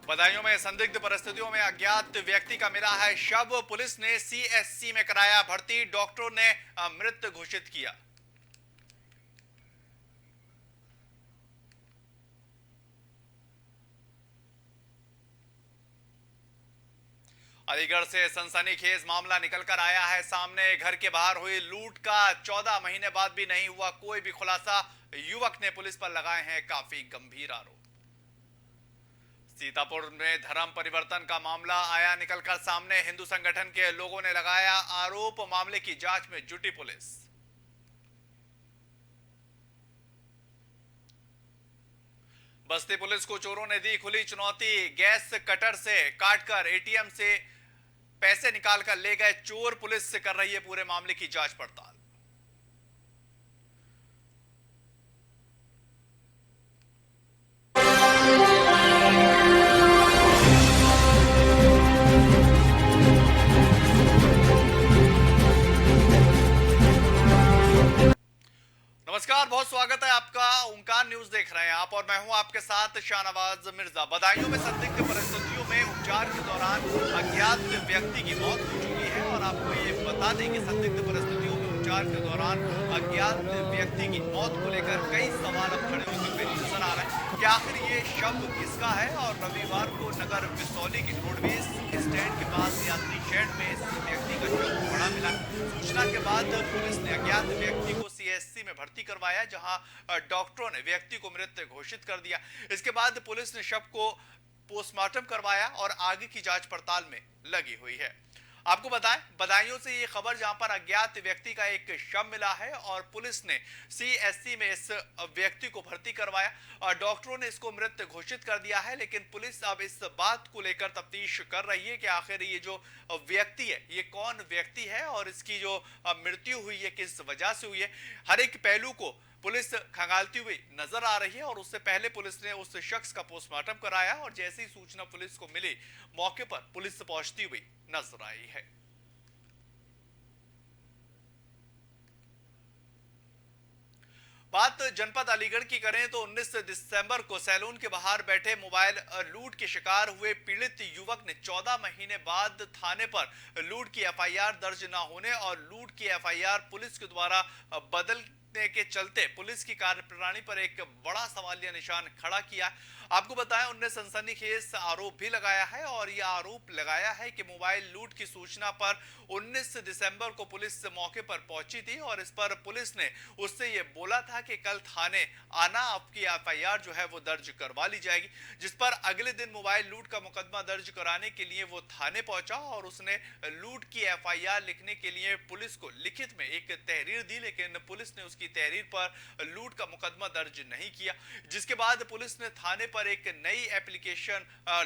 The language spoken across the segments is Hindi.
बदायूं में संदिग्ध परिस्थितियों में अज्ञात व्यक्ति का मिला है शव। पुलिस ने सीएससी में कराया भर्ती। डॉक्टरों ने मृत घोषित किया। अलीगढ़ से सनसनीखेज मामला निकलकर आया है सामने। घर के बाहर हुई लूट का 14 महीने बाद भी नहीं हुआ कोई भी खुलासा। युवक ने पुलिस पर लगाए हैं काफी गंभीर आरोप। सीतापुर में धर्म परिवर्तन का मामला आया निकलकर सामने। हिंदू संगठन के लोगों ने लगाया आरोप। मामले की जांच में जुटी पुलिस। बस्ती पुलिस को चोरों ने दी खुली चुनौती। गैस कटर से काटकर एटीएम से पैसे निकालकर ले गए चोर। पुलिस से कर रही है पूरे मामले की जांच पड़ताल। नमस्कार, बहुत स्वागत है आपका। ओंकार न्यूज देख रहे हैं आप और मैं हूं आपके साथ शाहनवाज मिर्जा। बदायूं में संदिग्ध परिस्थितियों में उपचार के दौरान अज्ञात व्यक्ति की मौत हो चुकी है और आपको ये बता दें कि संदिग्ध परिस्थितियों में उपचार के दौरान अज्ञात व्यक्ति की मौत को लेकर कई सवाल अब खड़े होकर नजर आ रहे हैं कि आखिर ये शव किसका है। और रविवार को नगर बिसौली के रोडवेज स्टैंड के पास यात्री शेड में इस व्यक्ति का शव पड़ा मिला। सूचना के बाद पुलिस ने अज्ञात व्यक्ति को सीएससी में भर्ती करवाया, जहां डॉक्टरों ने व्यक्ति को मृत घोषित कर दिया। इसके बाद पुलिस ने शव को पोस्टमार्टम करवाया और आगे की जांच पड़ताल में लगी हुई है। आपको बताएं, बदायूं से ये खबर जहां पर अज्ञात व्यक्ति का एक शव मिला है और पुलिस ने सीएससी में इस व्यक्ति को भर्ती करवाया और डॉक्टरों ने इसको मृत घोषित कर दिया है। लेकिन पुलिस अब इस बात को लेकर तफ्तीश कर रही है कि आखिर ये जो व्यक्ति है ये कौन व्यक्ति है और इसकी जो मृत्यु हुई है किस वजह से हुई है। हर एक पहलू को पुलिस खंगालती हुई नजर आ रही है और उससे पहले पुलिस ने उस शख्स का पोस्टमार्टम कराया और जैसी सूचना पुलिस को मिली मौके पर पुलिस पहुंचती हुई नजर आई है। बात जनपद अलीगढ़ की करें तो 19 दिसंबर को सैलून के बाहर बैठे मोबाइल लूट के शिकार हुए पीड़ित युवक ने 14 महीने बाद थाने पर लूट की एफआईआर दर्ज न होने और लूट की एफआईआर पुलिस के द्वारा बदलने के चलते पुलिस की कार्यप्रणाली पर एक बड़ा सवालिया निशान खड़ा किया। आपको बताएं, उनने सनसनीखेज आरोप भी लगाया है और यह आरोप लगाया है कि मोबाइल लूट की सूचना पर 19 दिसंबर को पुलिस मौके पर पहुंची थी और इस पर पुलिस ने उससे यह बोला था कि कल थाने आना, आपकी एफआईआर जो है वो दर्ज करवा ली जाएगी। जिस पर अगले दिन मोबाइल लूट का मुकदमा दर्ज कराने के लिए वो थाने पहुंचा और उसने लूट की एफआईआर लिखने के लिए पुलिस को लिखित में एक तहरीर दी, लेकिन पुलिस ने उसकी तहरीर पर लूट का मुकदमा दर्ज नहीं किया। जिसके बाद पुलिस ने थाने पर एक नई एप्लीकेशन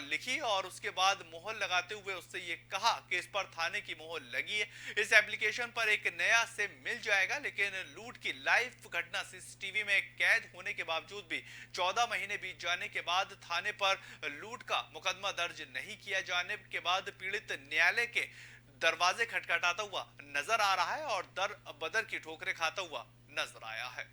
लिखी और उसके बाद मोहर लगाते हुए उससे ये कहा कि इस पर थाने की मोहर लगी है, इस एप्लीकेशन पर एक नया सिम मिल जाएगा। लेकिन लूट की लाइव घटना सीसीटीवी में कैद होने के बावजूद भी 14 महीने बीत जाने के बाद थाने पर लूट का मुकदमा दर्ज नहीं किया जाने के बाद पीड़ित न्यायालय के दरवाजे खटखटाता हुआ नजर आ रहा है और दर बदर की ठोकरें खाता हुआ नजर आया है।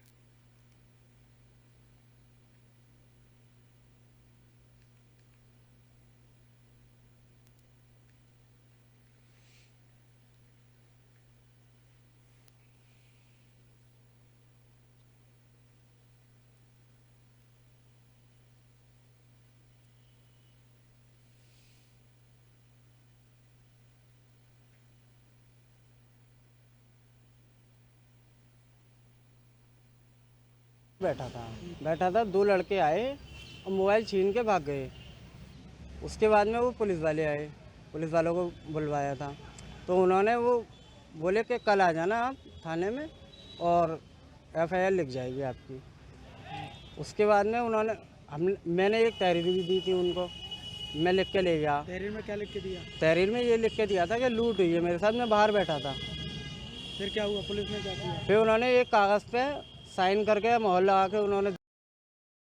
बैठा था 2 लड़के आए और मोबाइल छीन के भाग गए। उसके बाद में वो पुलिस वाले आए, पुलिस वालों को बुलवाया था तो उन्होंने वो बोले कि कल आ जाना आप थाने में और एफआईआर लिख जाएगी आपकी। उसके बाद में मैंने एक तहरीर भी दी थी उनको, मैं लिख के ले गया। तहरीर में क्या लिख के दिया? तहरीर में ये लिख के दिया था कि लूट हुई है मेरे साथ, मैं बाहर बैठा था। फिर क्या हुआ? पुलिस ने क्या किया? फिर उन्होंने एक कागज़ पे साइन करके मोहर लगा के उन्होंने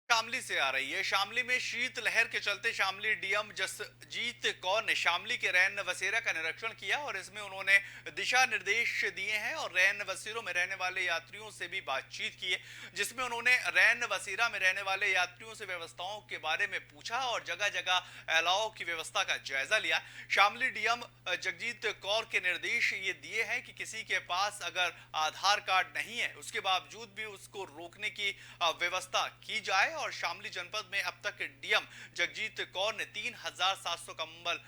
शामली से आ रही है। शामली में शीतलहर के चलते शामली डीएम जसजीत कौर ने शामली के रैन बसेरा का निरीक्षण किया और इसमें उन्होंने दिशा निर्देश दिए हैं और रैन बसेरों में रहने वाले यात्रियों से भी बातचीत की है, जिसमें उन्होंने रैन बसेरा में रहने वाले यात्रियों से व्यवस्थाओं के बारे में पूछा और जगह जगह अलाव की व्यवस्था का जायजा लिया। शामली डीएम जगजीत कौर के निर्देश ये दिए हैं कि किसी के पास अगर आधार कार्ड नहीं है उसके बावजूद भी उसको रोकने की व्यवस्था की जाए। और शामली जनपद में अब तक डीएम जगजीत कौर ने 3700 कंबल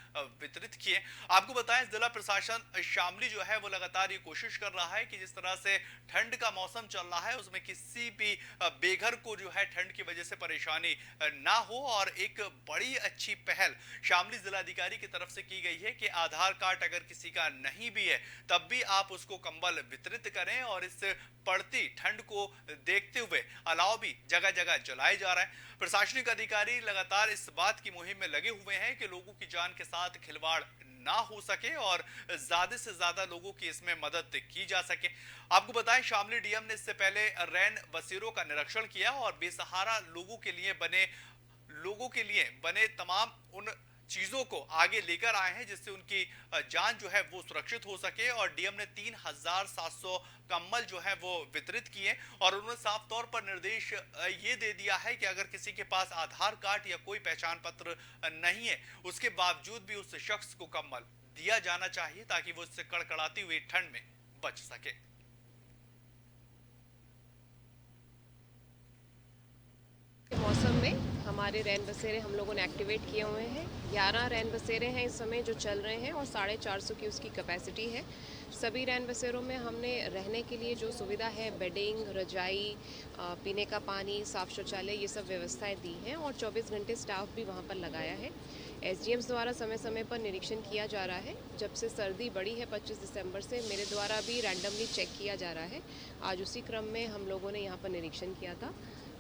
वितरित किए। आपको बताएं, जिला प्रशासन शामली जो है वो लगातार ये कोशिश कर रहा है कि जिस तरह से ठंड का मौसम चल रहा है उसमें किसी भी बेघर को जो है ठंड की वजह से परेशानी ना हो। और एक बड़ी अच्छी पहल शामली जिलाधिकारी की तरफ से की गई है कि आधार कार्ड अगर किसी का नहीं भी है तब भी आप उसको कंबल वितरित करें। और इस पड़ती ठंड को देखते हुए अलाव भी जगह जगह जलाए जा रहे हैं। प्रशासनिक अधिकारी लगातार इस बात की मुहिम में लगे हुए हैं कि लोगों की जान के साथ खिलवाड़ ना हो सके और ज्यादा से ज्यादा लोगों की इसमें मदद की जा सके। आपको बताएं, शामली डीएम ने इससे पहले रैन बसेरों का निरीक्षण किया और बेसहारा लोगों के लिए बने तमाम उन चीजों को आगे लेकर आए हैं जिससे उनकी जान जो है वो सुरक्षित हो सके। और डीएम ने 3700 कंबल जो है वो वितरित किए और उन्होंने साफ तौर पर निर्देश ये दे दिया है कि अगर किसी के पास आधार कार्ड या कोई पहचान पत्र नहीं है उसके बावजूद भी उस शख्स को कंबल दिया जाना चाहिए ताकि वो इससे कड़कड़ाती हुई ठंड में बच सके। मौसम में हमारे रैन बसेरे हम लोगों ने एक्टिवेट किए हुए हैं। 11 रैन बसेरे हैं इस समय जो चल रहे हैं और 450 की उसकी कैपेसिटी है। सभी रैन बसेरों में हमने रहने के लिए जो सुविधा है, बेडिंग, रजाई, पीने का पानी, साफ शौचालय, ये सब व्यवस्थाएं दी हैं और 24 घंटे स्टाफ भी वहाँ पर लगाया है। एसडीएम्स द्वारा समय समय पर निरीक्षण किया जा रहा है। जब से सर्दी बढ़ी है 25 दिसंबर से, मेरे द्वारा भी रैंडमली चेक किया जा रहा है। आज उसी क्रम में हम लोगों ने यहाँ पर निरीक्षण किया था।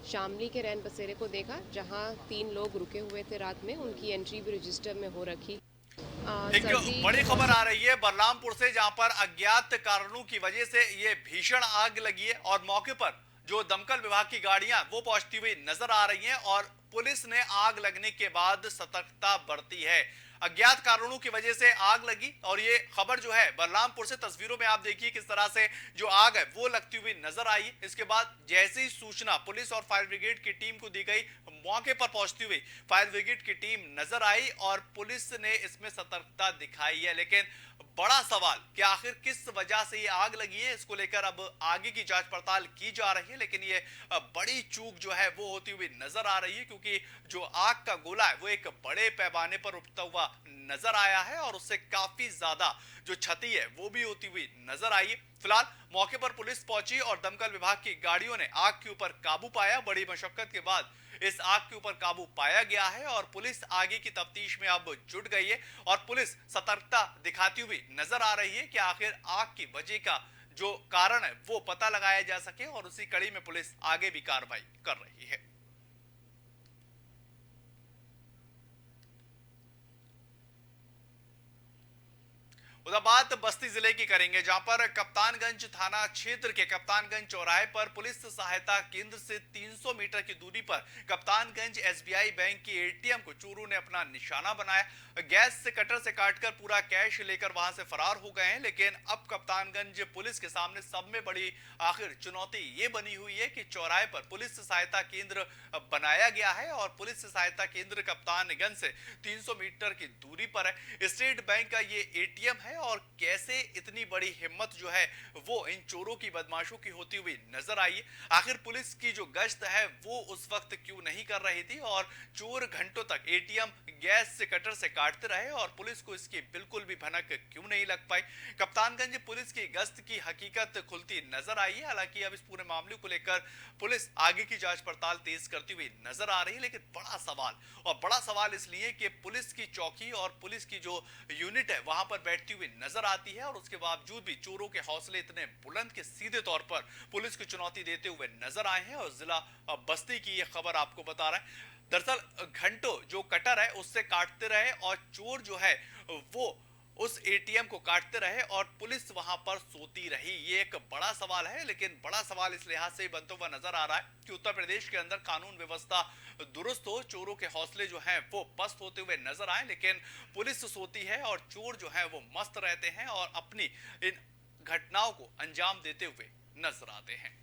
शामली के रैन बसेरे को देखा जहां 3 लोग रुके हुए थे रात में, उनकी एंट्री भी रजिस्टर में हो रखी। एक बड़ी खबर आ रही है बलरामपुर से, जहां पर अज्ञात कारणों की वजह से ये भीषण आग लगी है और मौके पर जो दमकल विभाग की गाड़ियां वो पहुंचती हुई नजर आ रही हैं और पुलिस ने आग लगने के बाद सतर्कता बरती है। अज्ञात कारणों की वजह से आग लगी और ये खबर जो है बलरामपुर से, तस्वीरों में आप देखिए किस तरह से जो आग है वो लगती हुई नजर आई। इसके बाद जैसे ही सूचना पुलिस और फायर ब्रिगेड की टीम को दी गई, मौके पर पहुंचती हुई फायर ब्रिगेड की टीम नजर आई और पुलिस ने इसमें सतर्कता दिखाई है। लेकिन बड़ा सवाल कि आखिर किस वजह से ये आग लगी है, इसको लेकर अब आगे की जांच पड़ताल की जा रही है। लेकिन ये बड़ी चूक जो है वो होती हुई नजर आ रही है क्योंकि जो आग का गोला है वो एक बड़े पैमाने पर उठता हुआ नजर आया है और उससे काफी ज्यादा जो क्षति है वो भी होती हुई नजर आई है। फिलहाल मौके पर पुलिस पहुंची और दमकल विभाग की गाड़ियों ने आग के ऊपर काबू पाया। बड़ी मशक्कत के बाद इस आग के ऊपर काबू पाया गया है और पुलिस आगे की तफ्तीश में अब जुट गई है और पुलिस सतर्कता दिखाती हुई नजर आ रही है कि आखिर आग की वजह का जो कारण है वो पता लगाया जा सके और उसी कड़ी में पुलिस आगे भी कार्रवाई कर रही है। उधर बात बस्ती जिले की करेंगे, जहां पर कप्तानगंज थाना क्षेत्र के कप्तानगंज चौराहे पर पुलिस सहायता केंद्र से 300 मीटर की दूरी पर कप्तानगंज एसबीआई बैंक की एटीएम को चोरों ने अपना निशाना बनाया। गैस से कटर से काटकर पूरा कैश लेकर वहां से फरार हो गए हैं। लेकिन अब कप्तानगंज पुलिस के सामने सब में बड़ी आखिर चुनौती ये बनी हुई है कि चौराहे पर पुलिस सहायता केंद्र बनाया गया है और पुलिस सहायता केंद्र कप्तानगंज से 300 मीटर की दूरी पर है। स्टेट बैंक का ये एटीएम है और कैसे इतनी बड़ी हिम्मत जो है वो इन चोरों की, बदमाशों की होती हुई नजर आई है। आखिर पुलिस की जो गश्त है वो उस वक्त क्यों नहीं कर रही थी और चोर घंटों तक एटीएम गैस से कटर से काटते रहे और पुलिस को इसकी बिल्कुल भी भनक क्यों नहीं लग पाई। कप्तानगंज पुलिस की गश्त की हकीकत खुलती नजर आई है। हालांकि अब इस पूरे मामले को लेकर पुलिस आगे की जांच पड़ताल तेज करती हुई नजर आ रही है। लेकिन बड़ा सवाल इसलिए कि पुलिस की चौकी और पुलिस की जो यूनिट है वहां पर बैठती हुई नजर आती है और उसके बावजूद भी चोरों के हौसले इतने बुलंद के सीधे तौर पर पुलिस को चुनौती देते हुए नजर आए हैं। और जिला बस्ती की यह खबर आपको बता रहा है। दरअसल घंटों जो कटर है उससे काटते रहे और चोर जो है वो उस एटीएम को काटते रहे और पुलिस वहां पर सोती रही। ये एक बड़ा सवाल है, लेकिन बड़ा सवाल इस लिहाज से बनता हुआ नजर आ रहा है कि उत्तर प्रदेश के अंदर कानून व्यवस्था दुरुस्त हो, चोरों के हौसले जो हैं वो पस्त होते हुए नजर आए, लेकिन पुलिस सोती है और चोर जो है वो मस्त रहते हैं और अपनी इन घटनाओं को अंजाम देते हुए नजर आते हैं।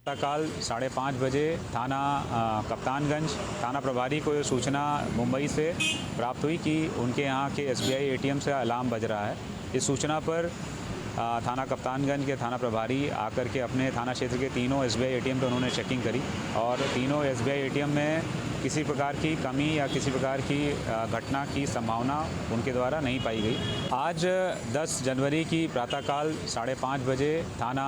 काल 5:30 बजे थाना कप्तानगंज थाना प्रभारी को ये सूचना मुंबई से प्राप्त हुई कि उनके यहाँ के SBI ATM से अलार्म बज रहा है। इस सूचना पर थाना कप्तानगंज के थाना प्रभारी आकर के अपने थाना क्षेत्र के तीनों SBI ATM पर उन्होंने चेकिंग करी और तीनों SBI ATM में किसी प्रकार की कमी या किसी प्रकार की घटना की संभावना उनके द्वारा नहीं पाई गई। आज 10 जनवरी की प्रातःकाल 5:30 बजे थाना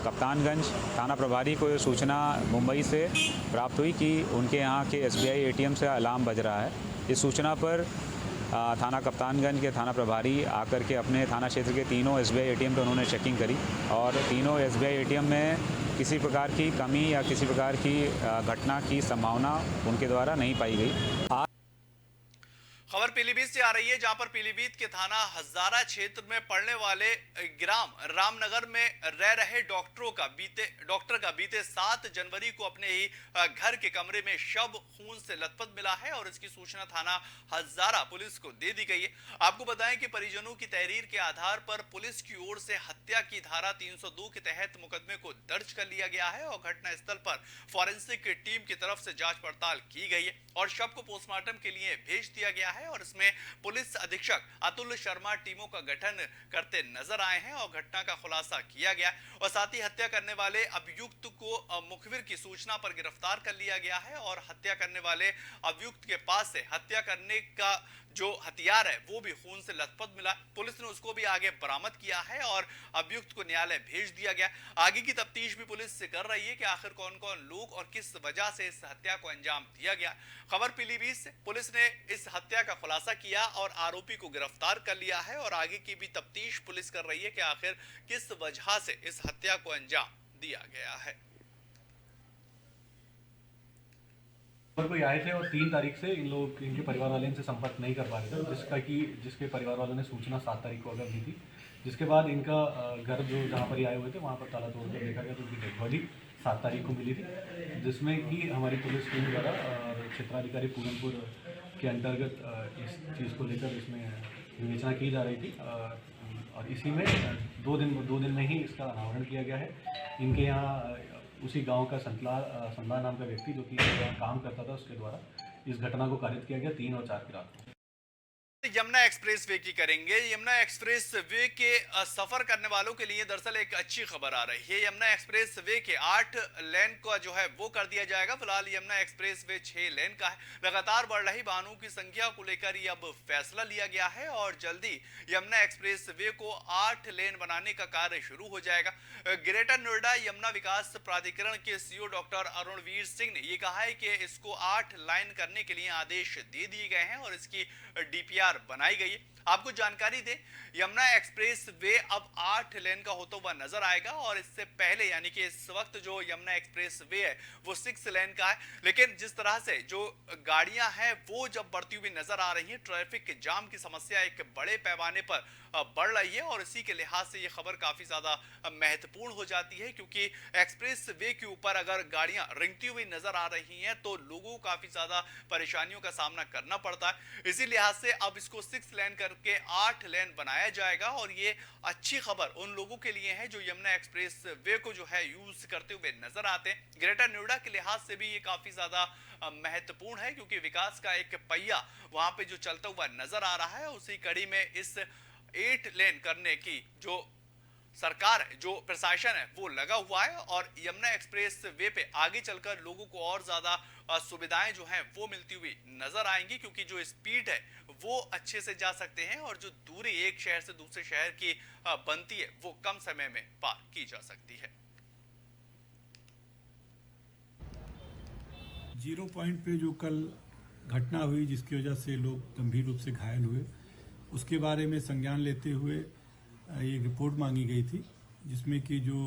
कप्तानगंज थाना प्रभारी को ये सूचना मुंबई से प्राप्त हुई कि उनके यहाँ के SBI ATM से अलार्म बज रहा है। इस सूचना पर थाना कप्तानगंज के थाना प्रभारी आकर के अपने थाना क्षेत्र के तीनों SBI ATM पर उन्होंने चेकिंग करी और तीनों SBI ATM में किसी प्रकार की कमी या किसी प्रकार की घटना की संभावना उनके द्वारा नहीं पाई गई। खबर पीलीभीत से आ रही है, जहां पर पीलीभीत के थाना हजारा क्षेत्र में पड़ने वाले ग्राम रामनगर में रह रहे डॉक्टर का बीते 7 जनवरी को अपने ही घर के कमरे में शव खून से लथपथ मिला है और इसकी सूचना थाना हजारा पुलिस को दे दी गई है। आपको बताएं कि परिजनों की तहरीर के आधार पर पुलिस की ओर से हत्या की धारा 302 के तहत मुकदमे को दर्ज कर लिया गया है और घटनास्थल पर फॉरेंसिक टीम की तरफ से जांच पड़ताल की गई है और शव को पोस्टमार्टम के लिए भेज दिया गया है और इसमें पुलिस अधीक्षक अतुल शर्मा टीमों का गठन करते नजर आए हैं और घटना का खुलासा किया गया और साथ ही हत्या करने वाले अभियुक्त को मुखबिर की सूचना पर गिरफ्तार कर लिया गया है और हत्या करने वाले अभियुक्त के पास से हत्या करने का जो हथियार है वो भी खून से लथपथ मिला। पुलिस ने उसको भी आगे बरामद किया है और अभियुक्त को न्यायालय भेज दिया गया। आगे की तफ्तीश भी पुलिस से कर रही है कि आखिर कौन कौन लोग और किस वजह से इस हत्या को अंजाम दिया गया। खबर पीलीभीत से पुलिस ने इस हत्या का खुलासा किया और आरोपी को गिरफ्तार कर लिया है और आगे की भी तफ्तीश पुलिस कर रही है कि आखिर किस वजह से इस हत्या को अंजाम दिया गया है। कोई आए थे और 3 तारीख से इनके परिवार वाले इनसे संपर्क नहीं कर पा रहे थे, जिसके परिवार वालों ने सूचना 7 तारीख को अगर दी थी, जिसके बाद इनका घर जो जहाँ पर आए हुए थे वहाँ पर ताला तोड़ कर देखा गया तो उनकी डेड बॉडी 7 तारीख को मिली थी, जिसमें कि हमारी पुलिस टीम द्वारा क्षेत्राधिकारी पूरनपुर के अंतर्गत इस चीज़ को लेकर इसमें विवेचना की जा रही थी और इसी में 2 दिन में ही इसका अनावरण किया गया है। इनके यहाँ उसी गांव का संतला नाम का व्यक्ति जो कि काम करता था उसके द्वारा इस घटना को कारित किया गया 3 और 4 की रात को। यमुना एक्सप्रेस वे की करेंगे। यमुना एक्सप्रेस वे के सफर करने वालों के लिए दरअसल एक अच्छी खबर आ रही है। यमुना एक्सप्रेस वे के 8 लेन का जो है वो कर दिया जाएगा। फिलहाल यमुना एक्सप्रेस वे 6 लेन का है। लगातार बढ़ रही वाहनों की संख्या को लेकर ये अब फैसला लिया गया है और जल्दी यमुना एक्सप्रेस वे को 8 लेन बनाने का कार्य शुरू हो जाएगा। ग्रेटर नोएडा यमुना विकास प्राधिकरण के CEO डॉक्टर अरुणवीर सिंह ने ये कहा है कि इसको 8 लाइन करने के लिए आदेश दे दिए गए हैं और इसकी DPR बनाई गई है। आपको जानकारी दें, यमुना एक्सप्रेस वे अब 8 लेन का होता हुआ नजर आएगा और इससे पहले यानी कि इस वक्त जो यमुना एक्सप्रेस वे है वो 6 लेन का है। लेकिन जिस तरह से जो गाड़ियां हैं वो जब बढ़ती हुई नजर आ रही है, ट्रैफिक जाम की समस्या एक बड़े पैमाने पर बढ़ रही है और इसी के लिहाज से ये खबर काफी ज्यादा महत्वपूर्ण हो जाती है, क्योंकि एक्सप्रेस वे के ऊपर अगर गाड़ियां रिंगती हुई नजर आ रही हैं तो लोगों को काफी ज्यादा परेशानियों का सामना करना पड़ता है। इसी लिहाज से अब इसको 6 लेन करके 8 लेन बनाया जाएगा और ये अच्छी खबर उन लोगों के लिए है जो यमुना एक्सप्रेस वे को जो है यूज करते हुए नजर आते हैं। ग्रेटर नोएडा के लिहाज से भी ये काफी ज्यादा महत्वपूर्ण है, क्योंकि विकास का एक पहिया वहां पे जो चलता हुआ नजर आ रहा है, उसी कड़ी में इस 8 लेन करने की जो सरकार है, जो प्रशासन है वो लगा हुआ है और यमुना एक्सप्रेस वे पे आगे चलकर लोगों को और ज्यादा सुविधाएं जो हैं वो मिलती हुई नजर आएंगी, क्योंकि जो स्पीड है वो अच्छे से जा सकते हैं और जो दूरी एक शहर से दूसरे शहर की बनती है वो कम समय में पार की जा सकती है। 0 पॉइंट पे जो कल घटना हुई जिसकी वजह से लोग गंभीर रूप से घायल हुए, उसके बारे में संज्ञान लेते हुए एक रिपोर्ट मांगी गई थी, जिसमें कि जो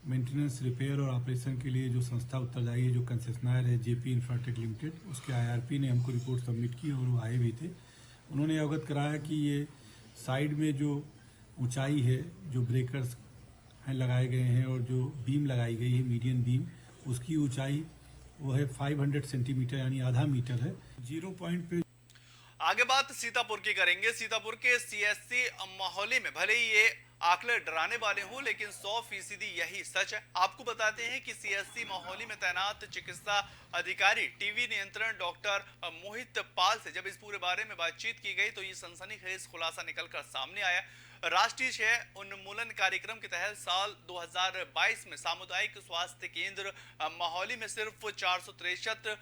मेंटेनेंस, रिपेयर और ऑपरेशन के लिए जो संस्था उत्तरदायी है, जो कंसेशनर है जेपी इंफ्राटेक लिमिटेड, उसके आईआरपी ने हमको रिपोर्ट सबमिट की और वो आए भी थे। उन्होंने अवगत कराया कि ये साइड में जो ऊंचाई है, जो ब्रेकर्स हैं लगाए गए हैं और जो बीम लगाई गई है मीडियन बीम, उसकी ऊंचाई वो है 500 सेंटीमीटर यानी आधा मीटर है। 0 पॉइंट पे आगे बात सीतापुर की करेंगे। सीतापुर के सीएससी माहौली में भले ही ये आंकड़े डराने वाले हों, लेकिन 100% यही सच है। आपको बताते हैं कि सीएससी माहौली में तैनात चिकित्सा अधिकारी टीबी नियंत्रण डॉक्टर मोहित पाल से जब इस पूरे बारे में बातचीत की गई तो ये सनसनीखेज खुलासा निकलकर सामने आया। राष्ट्रीय क्षय उन्मूलन कार्यक्रम के तहत साल 2022 में सामुदायिक स्वास्थ्य केंद्र माहौली में सिर्फ 463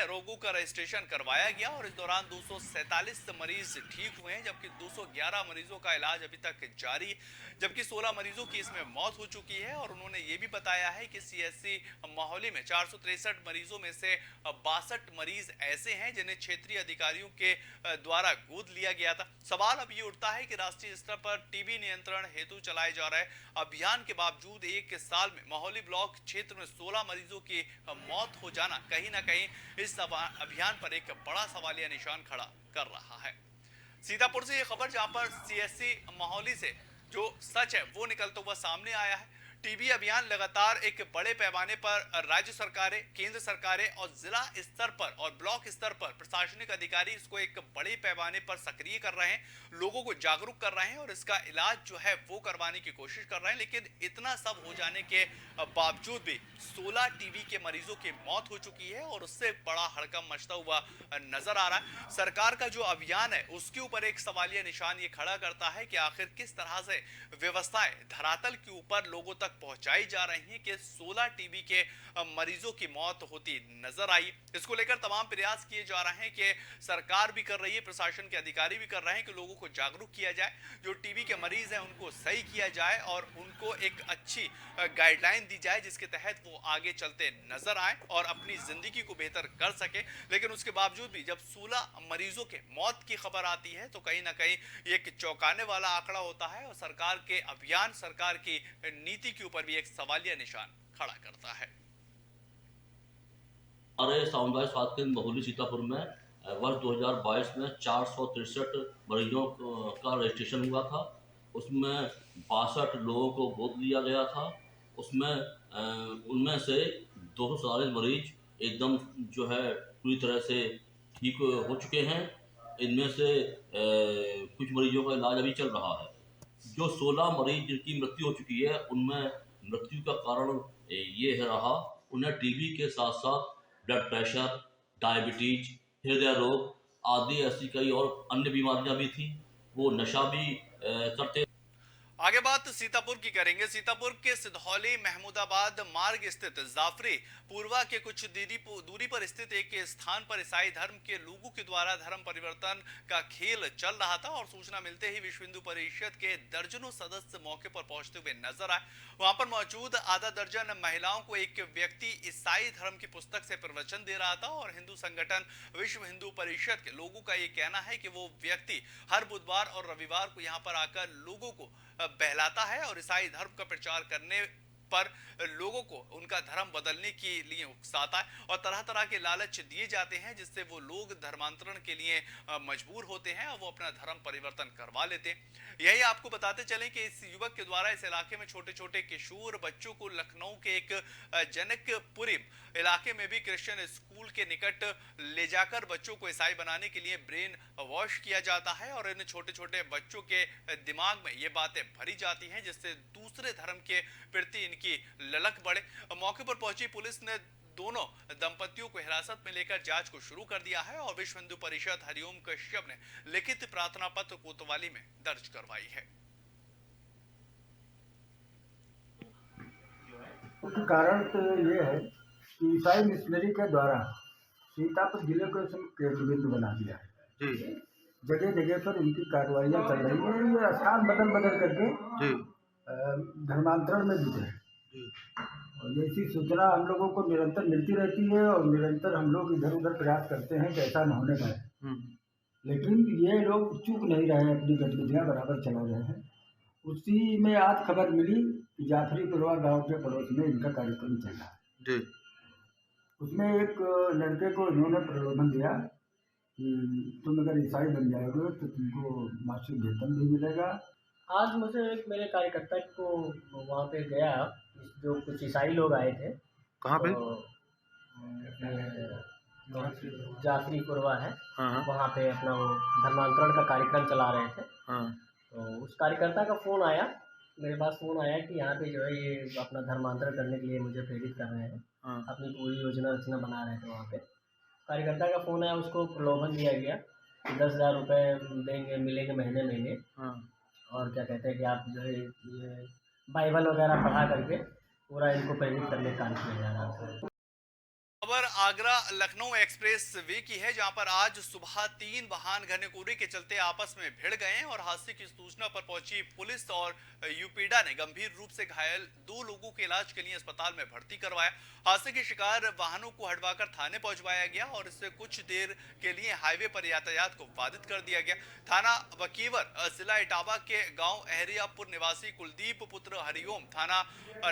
रोगों का रजिस्ट्रेशन करवाया गया और इस दौरान 247 मरीज ठीक हुए हैं, जबकि 211 मरीजों का इलाज अभी तक जारी है, जबकि 16 मरीजों की इसमें मौत हो चुकी है। और उन्होंने ये भी बताया है कि सीएससी माहौली में 463 मरीजों में से 62 मरीज ऐसे हैं जिन्हें क्षेत्रीय अधिकारियों के द्वारा गोद लिया गया था। सवाल अब ये उठता है कि राष्ट्रीय स्तर पर टीबी नियंत्रण हेतु चलाए जा रहे अभियान के बावजूद एक साल में माहौली ब्लॉक क्षेत्र में 16 मरीजों की मौत हो जाना कहीं ना कहीं इस अभियान पर एक बड़ा सवालिया निशान खड़ा कर रहा है। सीतापुर से ये खबर जहां पर सीएससी माहौली से जो सच है वो निकलता हुआ सामने आया है। टीबी अभियान लगातार एक बड़े पैमाने पर राज्य सरकारें, केंद्र सरकारें और जिला स्तर पर और ब्लॉक स्तर पर प्रशासनिक अधिकारी इसको एक बड़े पैमाने पर सक्रिय कर रहे हैं, लोगों को जागरूक कर रहे हैं और इसका इलाज जो है वो करवाने की कोशिश कर रहे हैं। लेकिन इतना सब हो जाने के बावजूद भी 16 टीबी के मरीजों की मौत हो चुकी है और उससे बड़ा हड़कंप मचता हुआ नजर आ रहा है। सरकार का जो अभियान है उसके ऊपर एक सवालिया निशान ये खड़ा करता है कि आखिर किस तरह से व्यवस्थाएं धरातल के ऊपर लोगों तक पहुंचाई जा रही हैं कि 16 टीबी के मरीजों की मौत होती नजर आई। इसको लेकर तमाम प्रयास किए जा रहे हैं कि सरकार भी कर रही है, प्रशासन के अधिकारी भी कर रहे हैं कि लोगों को जागरूक किया जाए, जो टीबी के मरीज हैं उनको सही किया जाए और उनको एक अच्छी गाइडलाइन दी जाए जिसके तहत वो आगे चलते नजर आए और अपनी जिंदगी को बेहतर कर सके। लेकिन उसके बावजूद भी जब 16 मरीजों के मौत की खबर आती है तो कहीं ना कहीं एक चौंकाने वाला आंकड़ा होता है और सरकार के अभियान, सरकार की नीति के ऊपर भी एक सवालिया निशान खड़ा करता है। हमारे सामुदायिक स्वास्थ्य केंद्र माहौली सीतापुर में वर्ष 2022 में 463 मरीजों का रजिस्ट्रेशन हुआ था। उसमें 62 लोगों को गोद लिया गया था। उसमें उनमें से 247 मरीज एकदम जो है पूरी तरह से ठीक हो चुके हैं। इनमें से कुछ मरीजों का इलाज अभी चल रहा है। जो 16 मरीज जिनकी मृत्यु हो चुकी है उनमें मृत्यु का कारण ये रहा, उन्हें टीबी के साथ साथ ब्लड प्रेशर, डायबिटीज, हृदय रोग आदि ऐसी कई और अन्य बीमारियां भी थी। वो नशा भी करते। आगे बात सीतापुर की करेंगे। सीतापुर के सिधौली महमूदाबाद मार्ग स्थित जाफरी पूर्वा के कुछ दूरी पर स्थित एक स्थान पर ईसाई धर्म के लोगों के द्वारा धर्म परिवर्तन का खेल चल रहा था और सूचना मिलते ही विश्व हिंदू परिषद के दर्जनों सदस्य मौके पर पहुंचते हुए नजर आए। वहां पर मौजूद आधा दर्जन महिलाओं को एक व्यक्ति ईसाई धर्म की पुस्तक से प्रवचन दे रहा था और हिंदू संगठन विश्व हिंदू परिषद के लोगों का ये कहना है कि वो व्यक्ति हर बुधवार और रविवार को यहाँ पर आकर लोगों को बहलाता है और ईसाई धर्म का प्रचार करने पर लोगों को उनका धर्म बदलने के लिए उकसाता है और तरह तरह के लालच दिए जाते हैं जिससे वो लोग धर्मांतरण के लिए मजबूर होते हैं और वो अपना धर्म परिवर्तन करवा लेते हैं। यही आपको बताते चलें कि इस युवक के द्वारा इस इलाके में छोटे छोटे किशोर बच्चों को लखनऊ के एक जनकपुरी इलाके में भी क्रिश्चियन स्कूल के निकट ले जाकर बच्चों को ईसाई बनाने के लिए ब्रेन वॉश किया जाता है और इन छोटे छोटे बच्चों के दिमाग में ये बातें भरी जाती हैं जिससे दूसरे धर्म के प्रति इनकी ललक बढ़े। मौके पर पहुंची पुलिस ने दोनों दंपतियों को हिरासत में लेकर जांच को शुरू कर दिया है और विश्व हिंदू परिषद हरिओम कश्यप ने लिखित प्रार्थना पत्र कोतवाली में दर्ज करवाई है। कारण तो ये है कि ईसाई मिशनरी के द्वारा सीतापुर जिले को केंद्र बिंदु बना दिया है। जगह जगह पर इनकी कार्रवाइयाँ चल रही है। ये स्थान बदल बदल करके धर्मांतरण में जुटे हैं और ऐसी सूचना हम लोगों को निरंतर मिलती रहती है और निरंतर हम लोग इधर उधर प्रयास करते हैं कि ऐसा न होने पाए। लेकिन ये लोग चूक नहीं रहे हैं, अपनी गतिविधियाँ बराबर चला रहे हैं। उसी में आज खबर मिली कि जाफरीपुरवा गांव के पड़ोस में इनका कार्यक्रम चल रहा है जी। उसमें एक लड़के को इन्होंने प्रलोभन दिया कि तुम अगर ईसाई बन जाओगे तो तुमको मासिक वेतन भी मिलेगा। आज मुझे एक मेरे कार्यकर्ता को वहाँ पे गया, जो कुछ ईसाई लोग आए थे। कहाँ पे? जाफरीपुरवा है, हाँ। वहाँ पे अपना वो धर्मांतरण का कार्यक्रम चला रहे थे। हाँ। तो उस कार्यकर्ता का फ़ोन आया, मेरे पास फ़ोन आया कि यहाँ पे जो है ये अपना धर्मांतरण करने के लिए मुझे प्रेरित कर रहे हैं। हाँ। अपनी पूरी योजना रचना बना रहे थे। वहाँ पे कार्यकर्ता का फ़ोन आया, उसको प्रलोभन दिया गया कि 10,000 रुपये देंगे, मिलेंगे महीने। हाँ। और क्या कहते हैं कि आप जो है ये बाइबल वगैरह पढ़ा करके पूरा इनको प्रेरित करने का कार्य किया जा रहा था। खबर आगरा लखनऊ एक्सप्रेस वे की है, जहां पर आज सुबह 3 वाहन घने कोहरे के चलते आपस में भिड़ गए और हादसे की सूचना पर पहुंची पुलिस और यूपीडा ने गंभीर रूप से घायल 2 लोगों के इलाज के लिए अस्पताल में भर्ती करवाया। हादसे के शिकार वाहनों को हटवाकर थाने पहुंचवाया गया और इससे कुछ देर के लिए हाईवे पर यातायात को बाधित कर दिया गया। थाना वकीवर जिला इटावा के गांव अहरियापुर निवासी कुलदीप पुत्र हरिओम, थाना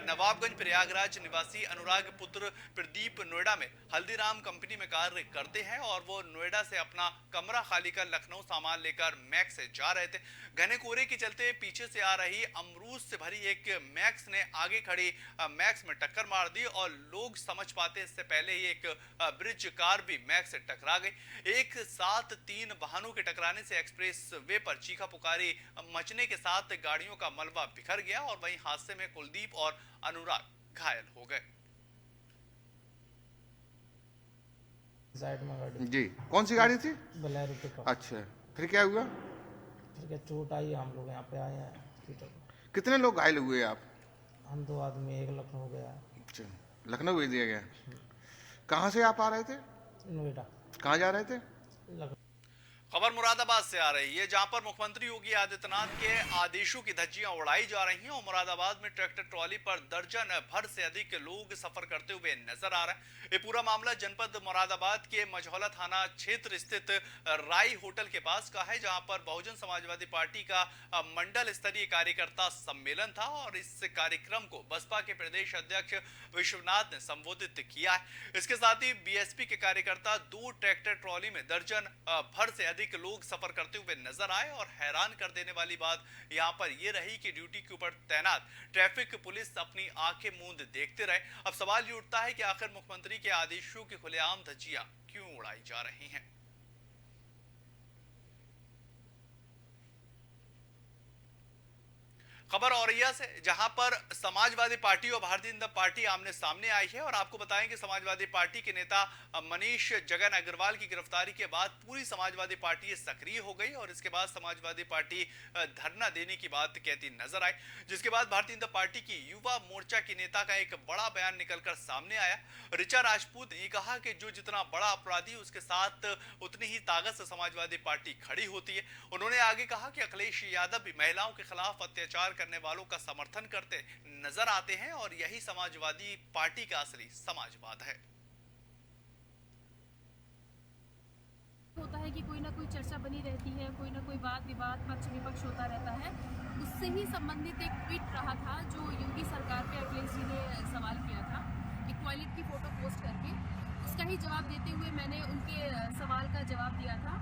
नवाबगंज प्रयागराज निवासी अनुराग पुत्र प्रदीप नोएडा में हल्दीराम कंपनी में कार्य करते हैं और वो नोएडा से अपना कमरा खाली कर लखनऊ सामान लेकर मैक्स से जा रहे थे। घने कोहरे के चलते पीछे से आ रही अमरूद से भरी एक मैक्स ने आगे खड़ी मैक्स में टक्कर मार दी और लोग समझ पाते इससे पहले ही एक ब्रिज कार भी मैक्स से टकरा गई। एक साथ 3 वाहनों के टकराने से एक्सप्रेस वे पर चीखा पुकारी मचने के साथ गाड़ियों का मलबा बिखर गया और वहीं हादसे में कुलदीप और अनुराग घायल हो गए। साइड में गाड़ी जी। कौन सी गाड़ी थी? Bolero pickup. अच्छा, फिर क्या हुआ? फिर क्या चोट आई, हम लोग यहाँ पे आए हैं हॉस्पिटल। कितने लोग घायल हुए आप? हम 2 आदमी, एक लखनऊ गया। अच्छा, लखनऊ भेज दिया गया। कहाँ से आप आ रहे थे? नोएडा। कहाँ जा रहे थे? खबर मुरादाबाद से आ रही है, जहां पर मुख्यमंत्री योगी आदित्यनाथ के आदेशों की धज्जियां उड़ाई जा रही हैं और मुरादाबाद में ट्रैक्टर ट्रॉली पर दर्जन भर से अधिक लोग सफर करते हुए नजर आ रहे हैं। ये पूरा मामला जनपद मुरादाबाद के मझौला थाना क्षेत्र स्थित राई होटल के पास का है, जहां पर बहुजन समाजवादी पार्टी का मंडल स्तरीय कार्यकर्ता सम्मेलन था और इस कार्यक्रम को बसपा के प्रदेश अध्यक्ष विश्वनाथ ने संबोधित किया है। इसके साथ ही बीएसपी के कार्यकर्ता 2 ट्रैक्टर ट्रॉली में दर्जन भर से अधिक लोग सफर करते हुए नजर आए और हैरान कर देने वाली बात यहां पर यह रही कि ड्यूटी के ऊपर तैनात ट्रैफिक पुलिस अपनी आंखें मूंद देखते रहे। अब सवाल ये उठता है कि आखिर मुख्यमंत्री के आदेशों की खुलेआम धज्जियां क्यों उड़ाई जा रही हैं। खबर औरैया से, जहां पर समाजवादी पार्टी और भारतीय जनता पार्टी आमने सामने आई है और आपको बताएं कि समाजवादी पार्टी के नेता मनीष जगन अग्रवाल की गिरफ्तारी के बाद पूरी समाजवादी पार्टी सक्रिय हो गई और इसके बाद समाजवादी पार्टी धरना देने की बात कहती नजर आई, जिसके बाद भारतीय जनता पार्टी की युवा मोर्चा के नेता का एक बड़ा बयान निकलकर सामने आया। ऋचा राजपूत ने कहा कि जो जितना बड़ा अपराधी उसके साथ उतनी ही ताकत से समाजवादी पार्टी खड़ी होती है। उन्होंने आगे कहा कि अखिलेश यादव भी महिलाओं के खिलाफ अत्याचार करने वालों का समर्थन करते नजर आते हैं और यही समाजवादी पार्टी का असली समाजवाद है। होता है कि कोई ना कोई चर्चा बनी रहती है, कोई ना कोई वाद विवाद पक्ष विपक्ष होता रहता है। उससे ही संबंधित एक ट्वीट रहा था जो योगी सरकार पे अखिलेश जी ने सवाल किया था, एक टॉयलेट की फोटो पोस्ट करके। उसका ही जवाब देते हुए मैंने उनके सवाल का जवाब दिया था।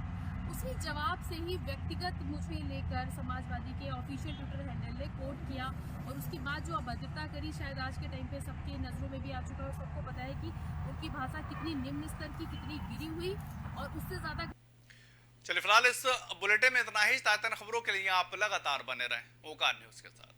उसी जवाब से ही व्यक्तिगत मुझे लेकर समाजवादी के ऑफिशियल ट्विटर हैंडल ने कोट किया और उसके बाद जो अभद्रता करी, शायद आज के टाइम पे सबके नज़रों में भी आ चुका है। सबको पता है कि उनकी भाषा कितनी निम्न स्तर की, कितनी गिरी हुई और उससे ज़्यादा। चलिए फिलहाल इस बुलेटिन में इतना ही। ताज़ा खबरों के लिए आप लगातार बने रहें ओकार न्यूज़ के साथ।